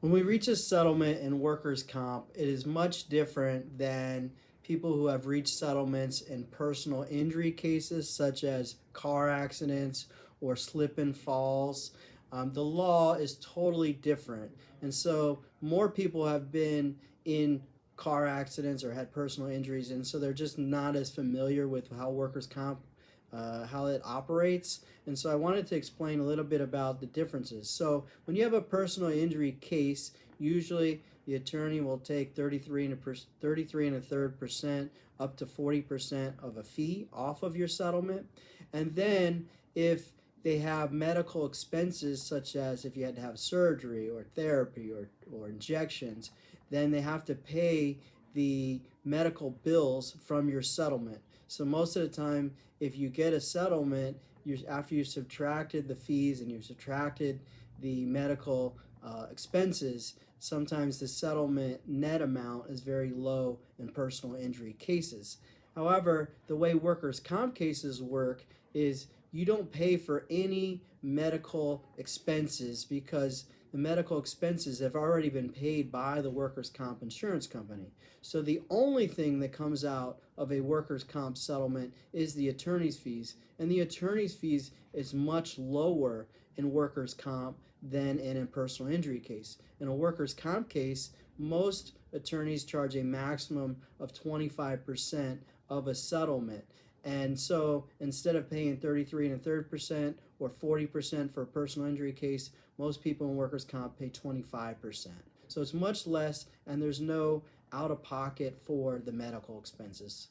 When we reach a settlement in workers' comp, it is much different than people who have reached settlements in personal injury cases such as car accidents or slip and falls. The law is totally different. And so more people have been in car accidents or had personal injuries, and so they're just not as familiar with how workers' comp how it operates. And so I wanted to explain a little bit about the differences. So when you have a personal injury case, usually the attorney will take 33 and a third percent up to 40% of a fee off of your settlement. And then if they have medical expenses, such as if you had to have surgery or therapy or injections, then they have to pay the medical bills from your settlement. So most of the time, if you get a settlement, after you subtracted the fees and you subtracted the medical expenses, sometimes the settlement net amount is very low in personal injury cases. However, the way workers' comp cases work is you don't pay for any medical expenses because the medical expenses have already been paid by the workers' comp insurance company. So the only thing that comes out of a workers' comp settlement is the attorney's fees, and the attorney's fees is much lower in workers' comp than in a personal injury case. In a workers' comp case, most attorneys charge a maximum of 25% of a settlement. And so instead of paying 33 and a third percent or 40% for a personal injury case, most people in workers' comp pay 25%. So it's much less, and there's no out of pocket for the medical expenses.